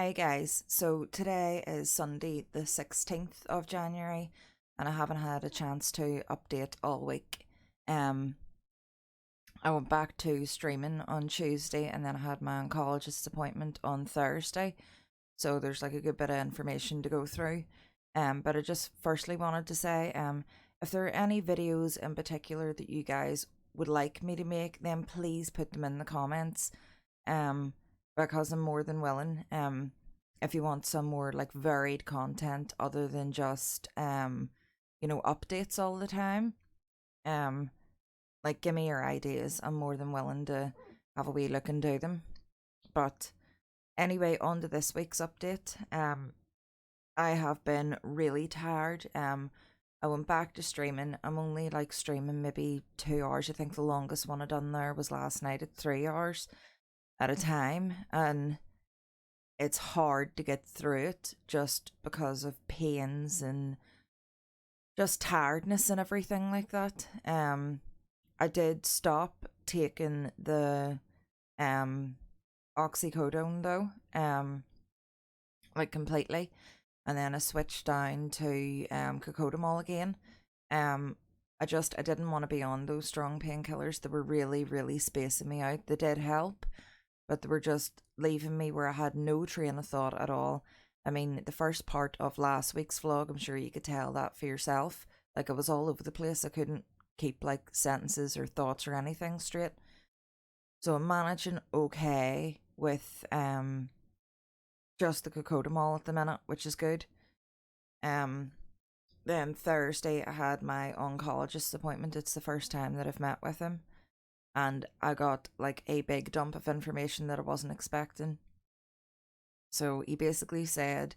Hi guys, so today is Sunday the 16th of January and I haven't had a chance to update all week. Um, I went back to streaming on Tuesday and then I had my oncologist appointment on Thursday. So there's like a good bit of information to go through. But I just firstly wanted to say, if there are any videos in particular that you guys would like me to make, then please put them in the comments. Um, because I'm more than willing. If you want some more like varied content other than just updates all the time. Um, like give me your ideas. I'm more than willing to have a wee look and do them. But anyway, on to this week's update. I have been really tired. I went back to streaming. I'm only like streaming maybe 2 hours. I think the longest one I done there was last night at 3 hours at a time, and it's hard to get through it just because of pains and just tiredness and everything like that. I did stop taking the um oxycodone though, like completely, and then I switched down to cocodamol again. Um, I didn't want to be on those strong painkillers. They were really spacing me out. They did help, but they were just leaving me where I had no train of thought at all. I mean, the first part of last week's vlog, I'm sure you could tell that for yourself. Like, I was all over the place. I couldn't keep, like, sentences or thoughts or anything straight. So I'm managing okay with just the cocodamol at the minute, which is good. Then Thursday, I had my oncologist appointment. It's the first time that I've met with him, and I got like a big dump of information that I wasn't expecting. So he basically said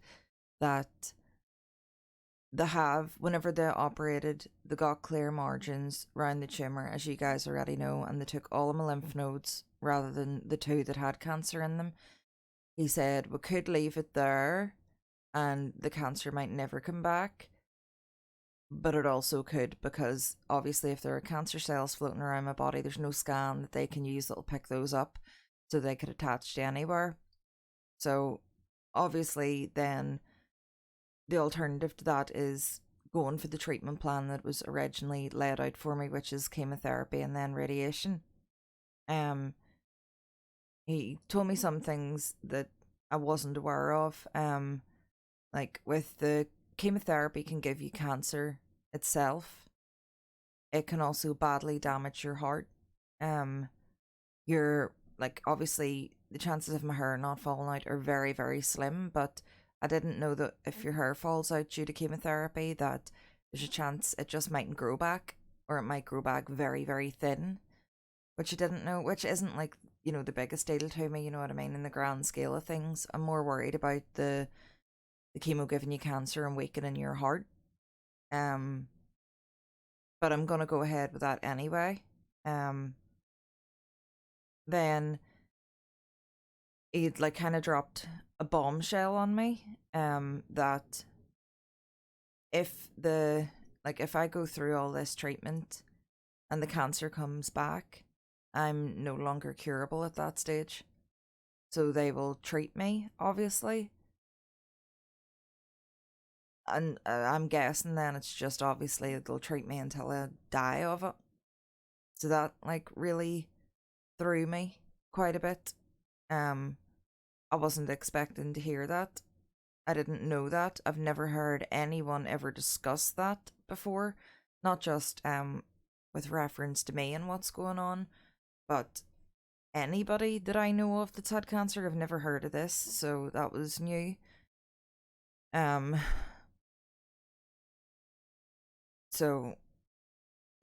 that whenever they operated, they got clear margins around the tumour, as you guys already know, and they took all of my lymph nodes rather than the two that had cancer in them. He said we could leave it there and the cancer might never come back, but it also could, because obviously if there are cancer cells floating around my body, there's no scan that they can use that'll pick those up so they could attach to anywhere. So obviously then the alternative to that is going for the treatment plan that was originally laid out for me, which is chemotherapy and then radiation. He told me some things that I wasn't aware of. Like with the chemotherapy can give you cancer itself. It can also badly damage your heart. You're like, obviously the chances of my hair not falling out are very slim, but I didn't know that if your hair falls out due to chemotherapy that there's a chance it just mightn't grow back, or it might grow back very thin, which I didn't know, which isn't like, the biggest deal to me, you know what I mean, in the grand scale of things. I'm more worried about the chemo giving you cancer and weakening your heart. Um but I'm gonna go ahead with that anyway. Then he'd like kind of dropped a bombshell on me, that if I go through all this treatment and the cancer comes back, I'm no longer curable at that stage. So they will treat me, obviously. And I'm guessing then it's just obviously they'll treat me until I die of it. So that like really threw me quite a bit. I wasn't expecting to hear that. I didn't know that. I've never heard anyone ever discuss that before. Not just with reference to me and what's going on, but anybody that I know of that's had cancer, I've never heard of this, so that was new. So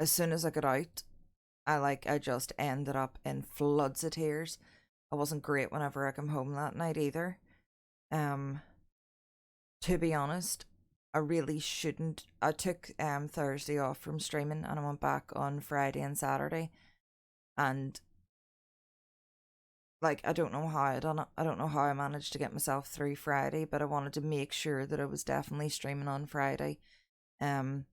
as soon as I got out, I just ended up in floods of tears. I wasn't great whenever I come home that night either. Um, to be honest, I really shouldn't. I took Thursday off from streaming and I went back on Friday and Saturday, and like I don't know how I done it. I don't know how I managed to get myself through Friday, but I wanted to make sure that I was definitely streaming on Friday. Um,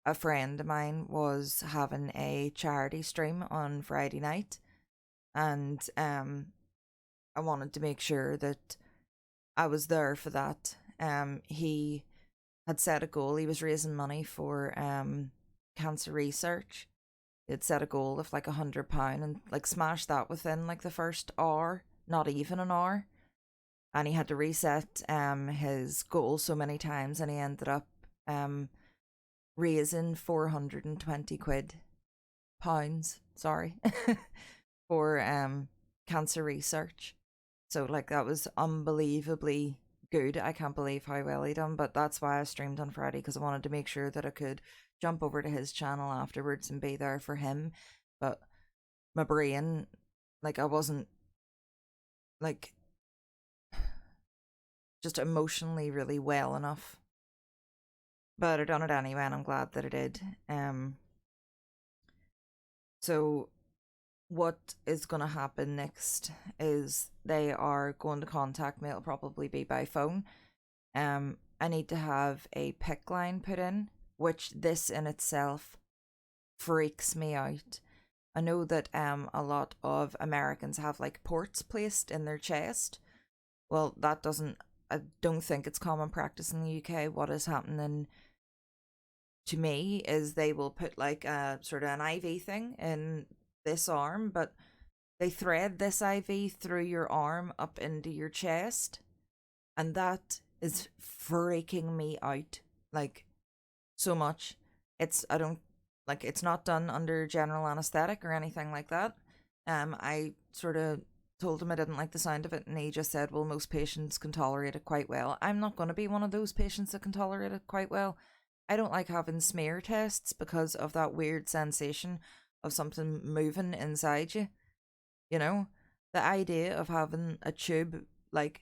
a friend of mine was having a charity stream on Friday night, and I wanted to make sure that I was there for that. He had set a goal. He was raising money for cancer research. He had set a goal of like £100 and like smashed that within like the first hour, not even an hour. And he had to reset his goal so many times, and he ended up raising 420 quid pounds, sorry, for cancer research. So like that was unbelievably good. I can't believe how well he done, but that's why I streamed on Friday, because I wanted to make sure that I could jump over to his channel afterwards and be there for him. But my brain, like I wasn't like just emotionally really well enough. But I done it anyway, and I'm glad that I did. So what is going to happen next is they are going to contact me. It'll probably be by phone. I need to have a pick line put in, which this in itself freaks me out. I know that a lot of Americans have like ports placed in their chest. Well, that doesn't, I don't think it's common practice in the UK. What is happening to me is they will put like a sort of an IV thing in this arm, but they thread this IV through your arm up into your chest, and that is freaking me out like so much. I don't like, it's not done under general anesthetic or anything like that. I sort of told him I didn't like the sound of it, and he just said, well, most patients can tolerate it quite well. I'm not going to be one of those patients that can tolerate it quite well. I don't like having smear tests because of that weird sensation of something moving inside you. You know, the idea of having a tube like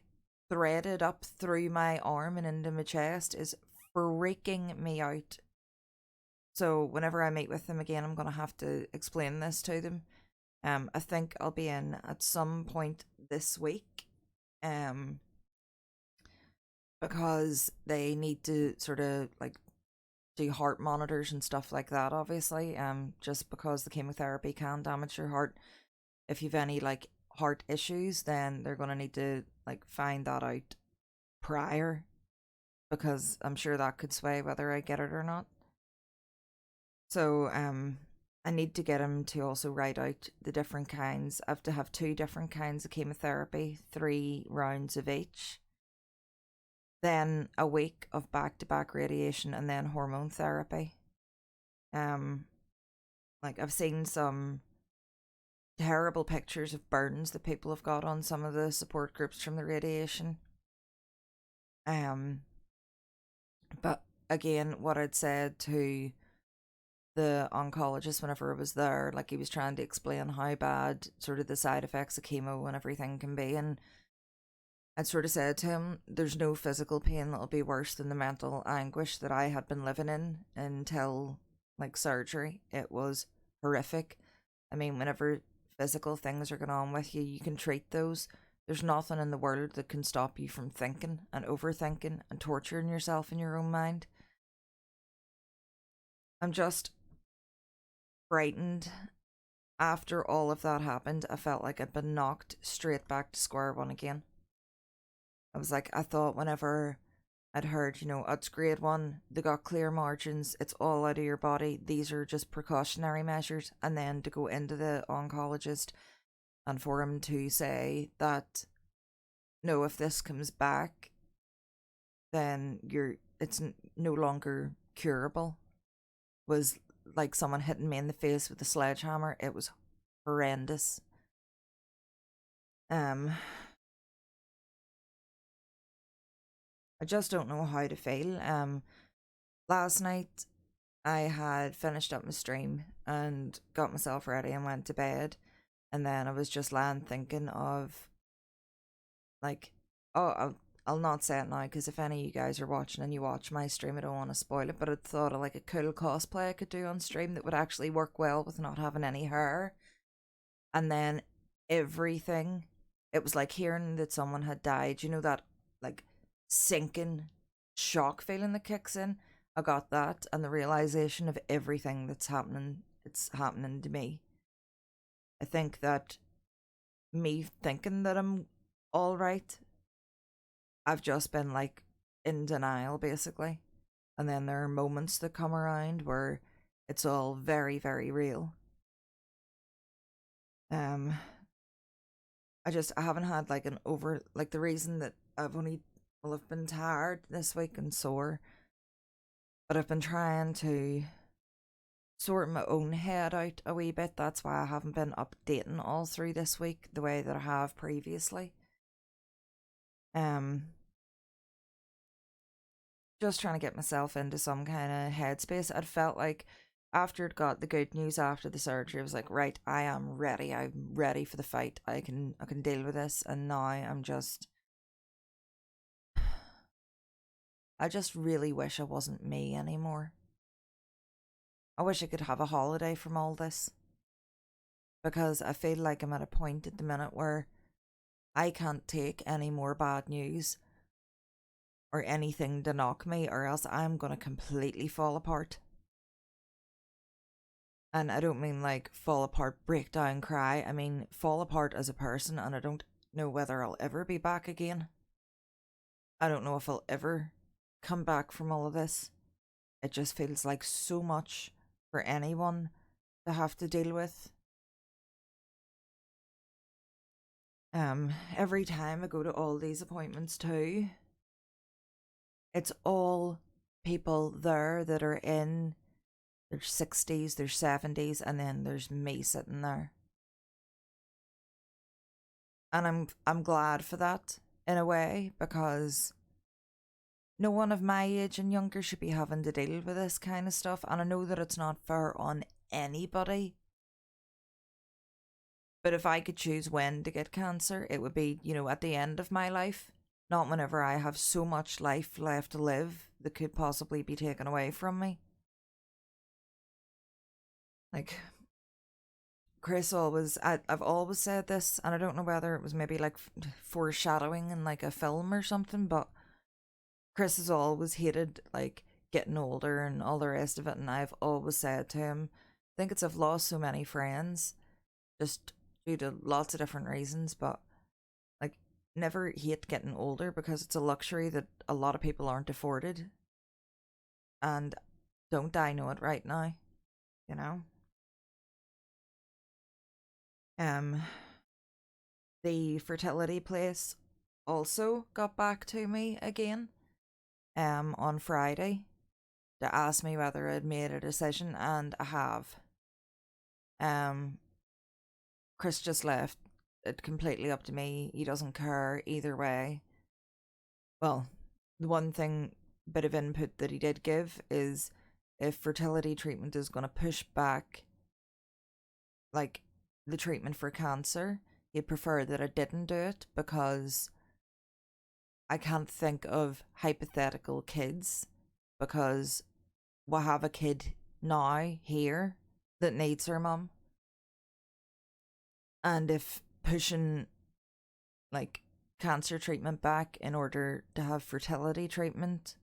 threaded up through my arm and into my chest is freaking me out. So whenever I meet with them again, I'm gonna have to explain this to them. I think I'll be in at some point this week. Um, because they need to sort of like do heart monitors and stuff like that, obviously. Just because the chemotherapy can damage your heart. If you've any like heart issues, then they're gonna need to like find that out prior, because I'm sure that could sway whether I get it or not. So I need to get him to also write out the different kinds. I have to have 2 different kinds of chemotherapy, 3 rounds of each, then a week of back-to-back radiation, and then hormone therapy. Like I've seen some terrible pictures of burns that people have got on some of the support groups from the radiation. But again, what I'd said to the oncologist whenever I was there, like he was trying to explain how bad sort of the side effects of chemo and everything can be, and I'd sort of said to him, there's no physical pain that'll be worse than the mental anguish that I had been living in until like surgery. It was horrific. I mean, whenever physical things are going on with you, you can treat those. There's nothing in the world that can stop you from thinking and overthinking and torturing yourself in your own mind. I'm just frightened. After all of that happened, I felt like I'd been knocked straight back to square one again. I was like, I thought whenever I'd heard, it's grade 1, they got clear margins, it's all out of your body, these are just precautionary measures, and then to go into the oncologist and for him to say that, no, if this comes back, then it's no longer curable, was like someone hitting me in the face with a sledgehammer. It was horrendous. I just don't know how to feel. Last night I had finished up my stream and got myself ready and went to bed, and then I was just lying thinking of like, oh, I'll not say it now, because if any of you guys are watching and you watch my stream, I don't want to spoil it, but I thought of like a cool cosplay I could do on stream that would actually work well with not having any hair. And then everything, it was like hearing that someone had died, that like sinking shock feeling that kicks in. I got that, and the realization of everything that's happening, it's happening to me. I think that me thinking that I'm all right, I've just been like in denial basically. And then there are moments that come around where it's all very, very real. Um, I haven't had like an over, like the reason that I've been tired this week and sore, but I've been trying to sort my own head out a wee bit. That's why I haven't been updating all through this week the way that I have previously. Um, just trying to get myself into some kind of headspace. I'd felt like after it got the good news after the surgery, I was like, right, I am ready. I'm ready for the fight. I can deal with this. And now I just really wish I wasn't me anymore. I wish I could have a holiday from all this, because I feel like I'm at a point at the minute where I can't take any more bad news or anything to knock me, or else I'm going to completely fall apart. And I don't mean like fall apart, break down, cry. I mean fall apart as a person, and I don't know whether I'll ever be back again. I don't know if I'll ever come back from all of this. It just feels like so much for anyone to have to deal with. Every time I go to all these appointments too, it's all people there that are in their 60s, their 70s, and then there's me sitting there. And I'm glad for that in a way, because no one of my age and younger should be having to deal with this kind of stuff. And I know that it's not fair on anybody. But if I could choose when to get cancer, it would be, at the end of my life, not whenever I have so much life left to live that could possibly be taken away from me. Like, I've always said this, and I don't know whether it was maybe like foreshadowing in like a film or something, but Chris has always hated like getting older and all the rest of it, and I've always said to him, I think it's I've lost so many friends just due to lots of different reasons, but like never hate getting older, because it's a luxury that a lot of people aren't afforded. And don't I know it right now, you know? Um the fertility place also got back to me again on Friday to ask me whether I'd made a decision, and I have. Um Chris just left it completely up to me. He doesn't care either way. Well, the one bit of input that he did give is if fertility treatment is going to push back like the treatment for cancer, he'd prefer that I didn't do it, because I can't think of hypothetical kids, because we have a kid now here that needs her mum. And if pushing like cancer treatment back in order to have fertility treatment,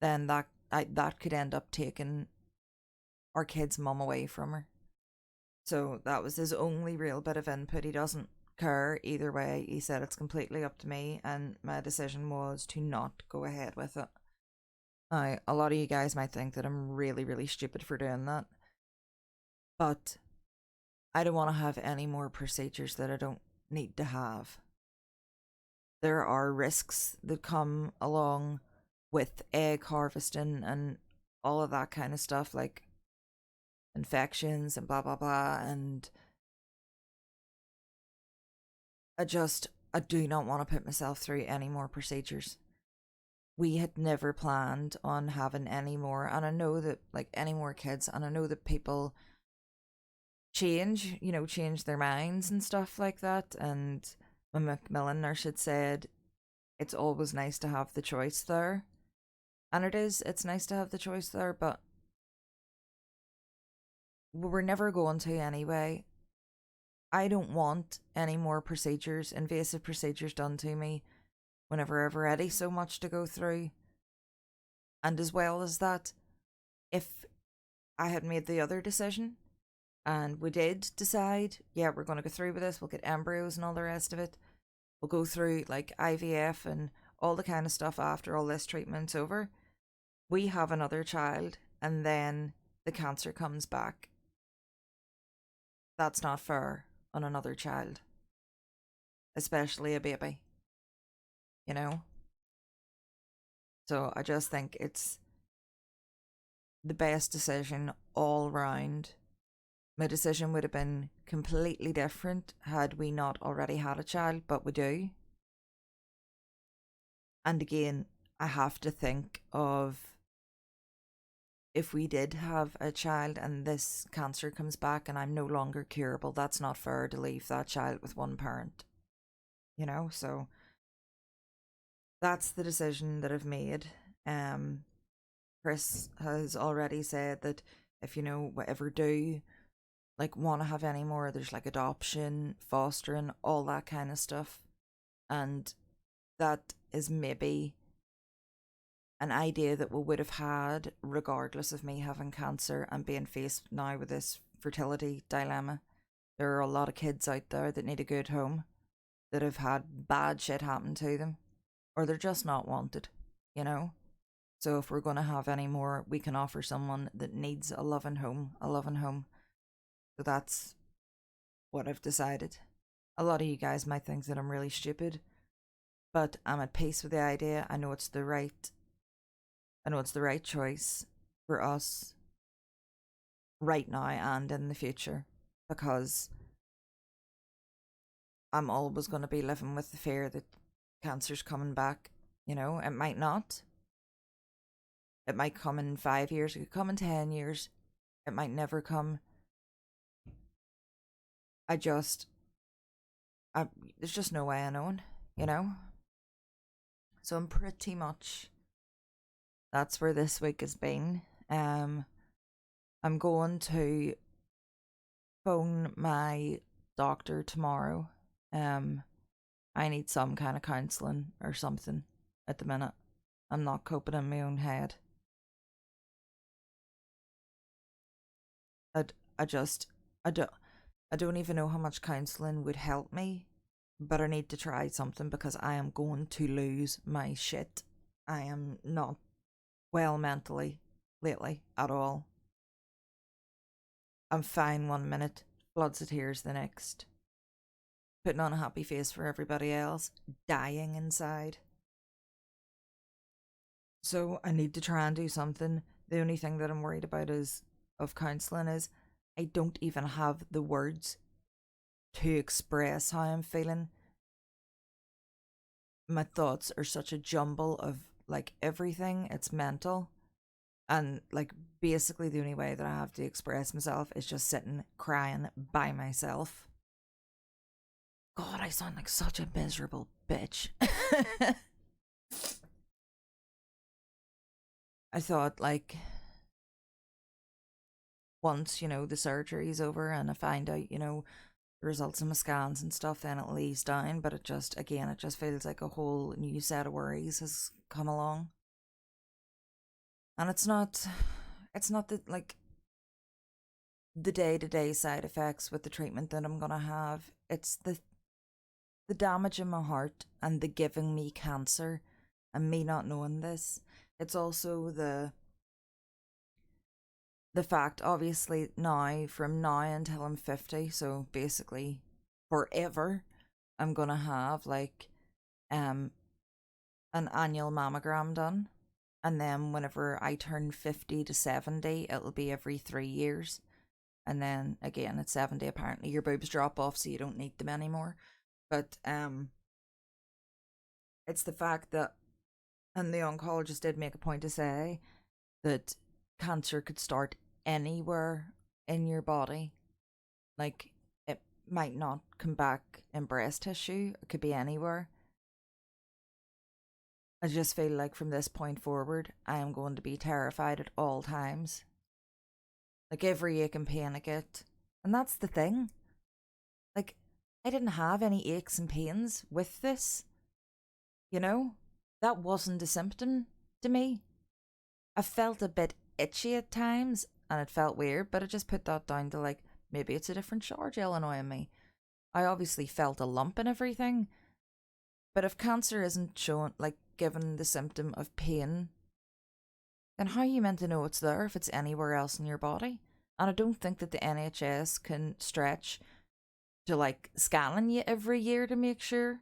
then that could end up taking our kid's mum away from her. So that was his only real bit of input. He doesn't care either way. He said it's completely up to me, and my decision was to not go ahead with it. Now, a lot of you guys might think that I'm really, really stupid for doing that, but I don't want to have any more procedures that I don't need to have. There are risks that come along with egg harvesting and all of that kind of stuff, like infections and blah blah blah, and I do not want to put myself through any more procedures. We had never planned on having any more, and I know that like any more kids, and I know that people change their minds and stuff like that. And my Macmillan nurse had said it's always nice to have the choice there, and it's nice to have the choice there, but we're never going to anyway. I don't want any more invasive procedures done to me whenever I've already so much to go through. And as well as that, if I had made the other decision and we did decide, yeah, we're going to go through with this, we'll get embryos and all the rest of it, we'll go through like IVF and all the kind of stuff after all this treatment's over, we have another child and then the cancer comes back. That's not fair on another child, especially a baby, you know? So I just think it's the best decision all round. My decision would have been completely different had we not already had a child, but we do. And again, I have to think of if we did have a child and this cancer comes back and I'm no longer curable, that's not fair to leave that child with one parent, you know? So that's the decision that I've made. Chris has already said that if, whatever do like want to have any more, there's like adoption, fostering, all that kind of stuff. And that is maybe an idea that we would have had regardless of me having cancer and being faced now with this fertility dilemma. There are a lot of kids out there that need a good home, that have had bad shit happen to them, or they're just not wanted, you know? So if we're going to have any more, we can offer someone that needs a loving home, a loving home. So that's what I've decided. A lot of you guys might think that I'm really stupid, but I'm at peace with the idea. I know it's the right choice for us right now and in the future, because I'm always going to be living with the fear that cancer's coming back. You know, it might not. It might come in 5 years. It could come in 10 years. It might never come. There's just no way of knowing, you know? So I'm pretty much, that's where this week has been. I'm going to phone my doctor tomorrow. I need some kind of counselling or something at the minute. I'm not coping in my own head. I don't even know how much counselling would help me, but I need to try something because I am going to lose my shit. I am not well mentally lately at all. I'm fine one minute, floods of tears the next, putting on a happy face for everybody else, dying inside. So I need to try and do something. The only thing that I'm worried about of counselling is I don't even have the words to express how I'm feeling. My thoughts are such a jumble of like everything. It's mental. And like basically the only way that I have to express myself is just sitting crying by myself. God, I sound like such a miserable bitch. I thought like once, the surgery's over and I find out, the results of my scans and stuff, then it'll ease down. But it just feels like a whole new set of worries has come along. And it's not like the day-to-day side effects with the treatment that I'm gonna have. It's the damage in my heart and the giving me cancer and me not knowing this. It's also the fact, obviously, from now until I'm 50, so basically forever, I'm gonna have like an annual mammogram done. And then whenever I turn 50 to 70, it'll be every 3 years. And then again at 70, apparently your boobs drop off, so you don't need them anymore. But it's the fact that, and the oncologist did make a point to say that cancer could start anywhere in your body. Like, it might not come back in breast tissue, it could be anywhere. I just feel like from this point forward, I am going to be terrified at all times. Like every ache and pain I get. And that's the thing. Like, I didn't have any aches and pains with this. That wasn't a symptom to me. I felt a bit itchy at times and it felt weird, but I just put that down to like, maybe it's a different shower gel annoying me. I obviously felt a lump and everything, But if cancer isn't shown, like given the symptom of pain, then how are you meant to know it's there if it's anywhere else in your body? And I don't think that the NHS can stretch to like scanning you every year to make sure.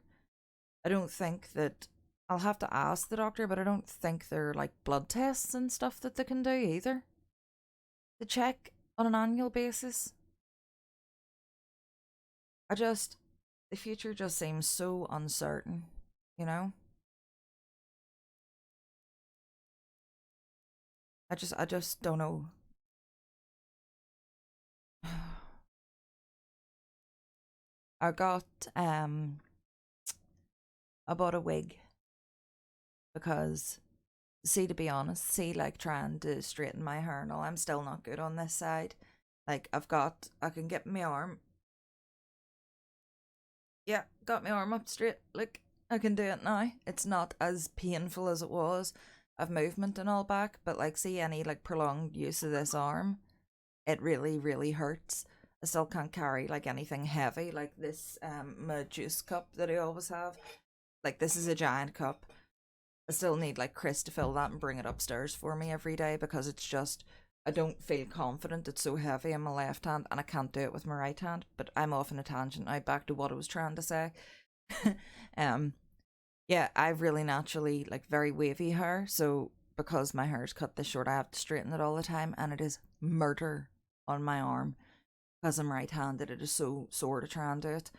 I don't think that, I'll have to ask the doctor, but I don't think there are like blood tests and stuff that they can do either to check on an annual basis. The future just seems so uncertain, you know? I just don't know. I got, I bought a wig because, see, to be honest, see, like trying to straighten my hair and all, I'm still not good on this side. Like, I can get my arm, yeah, got my arm up straight. Like, I can do it now. It's not as painful as it was. I've movement and all back, but like, see, any like prolonged use of this arm, it really, really hurts. I still can't carry like anything heavy, like this my juice cup that I always have. Like, this is a giant cup. I still need like Chris to fill that and bring it upstairs for me every day because it's just, I don't feel confident. It's so heavy in my left hand and I can't do it with my right hand. But I'm off on a tangent now, back to what I was trying to say. um yeah, I've really naturally like very wavy hair, so because my hair is cut this short, I have to straighten it all the time, and it is murder on my arm because I'm right-handed. It is so sore to try and do it.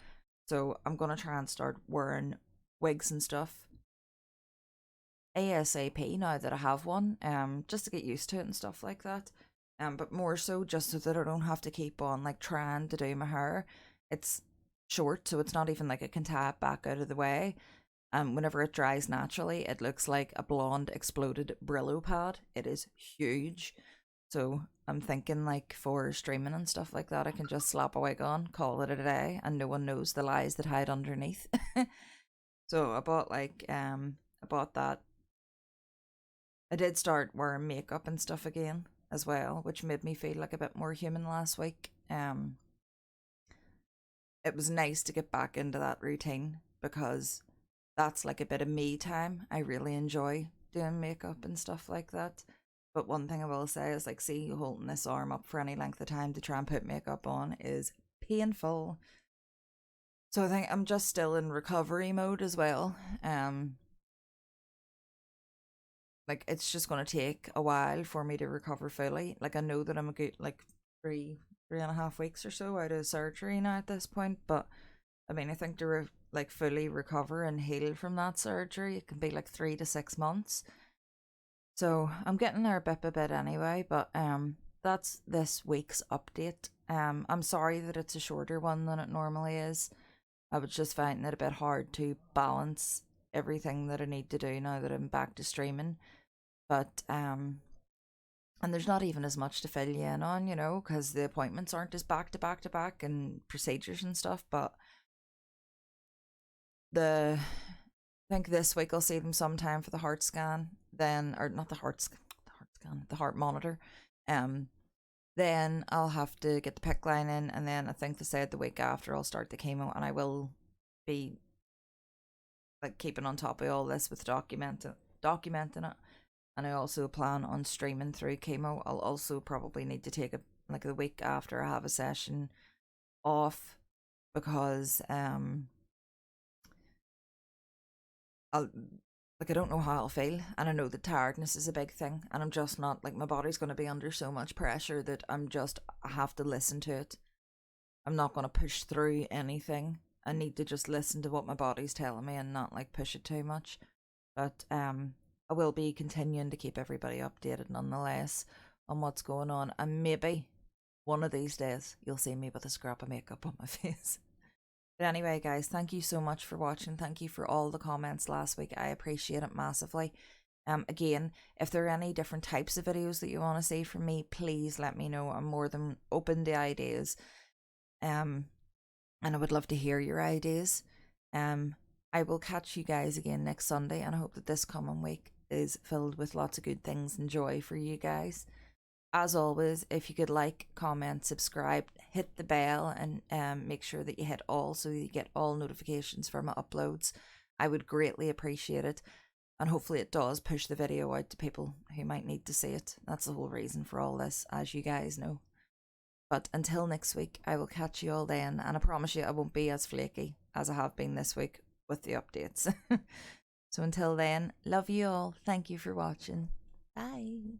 So I'm gonna try and start wearing wigs and stuff ASAP now that I have one, just to get used to it and stuff like that. But more so just so that I don't have to keep on like trying to do my hair. It's short, so it's not even like I can tie it back out of the way. Whenever it dries naturally, it looks like a blonde exploded Brillo pad. It is huge. So I'm thinking like for streaming and stuff like that, I can just slap a wig on, call it a day, and no one knows the lies that hide underneath. So I bought that. I did start wearing makeup and stuff again as well, which made me feel like a bit more human last week. It was nice to get back into that routine because that's like a bit of me time. I really enjoy doing makeup and stuff like that. But one thing I will say is like, see, holding this arm up for any length of time to try and put makeup on is painful. So I think I'm just still in recovery mode as well. Like it's just gonna take a while for me to recover fully. Like I know that I'm a good like 3.5 weeks or so out of surgery now at this point, but I mean I think to like fully recover and heal from that surgery, it can be like 3 to 6 months. So I'm getting there bit by bit anyway. But that's this week's update. I'm sorry that it's a shorter one than it normally is. I was just finding it a bit hard to balance everything that I need to do now that I'm back to streaming. But and there's not even as much to fill you in on, you know, because the appointments aren't as back to back to back and procedures and stuff. But I think this week I'll see them sometime for the heart scan, then, or not the heart scan, the heart monitor. Um, then I'll have to get the PICC line in, and then I think they said the week after I'll start the chemo, and I will be like keeping on top of all this with documenting it. And I also plan on streaming through chemo. I'll also probably need to take like the week after I have a session off because I'll like I don't know how I'll feel, and I know that tiredness is a big thing, and I'm just not like, my body's going to be under so much pressure that I have to listen to it. I'm not going to push through anything. I need to just listen to what my body's telling me and not like push it too much. But I will be continuing to keep everybody updated nonetheless on what's going on, and maybe one of these days you'll see me with a scrap of makeup on my face. But anyway, guys, thank you so much for watching. Thank you for all the comments last week. I appreciate it massively. Again, if there are any different types of videos that you want to see from me, please let me know. I'm more than open to ideas. And I would love to hear your ideas. I will catch you guys again next Sunday, and I hope that this coming week is filled with lots of good things and joy for you guys. As always, if you could like, comment, subscribe, hit the bell, and make sure that you hit all so you get all notifications for my uploads. I would greatly appreciate it. And hopefully it does push the video out to people who might need to see it. That's the whole reason for all this, as you guys know. But until next week, I will catch you all then, and I promise you I won't be as flaky as I have been this week with the updates. So until then, love you all. Thank you for watching. Bye.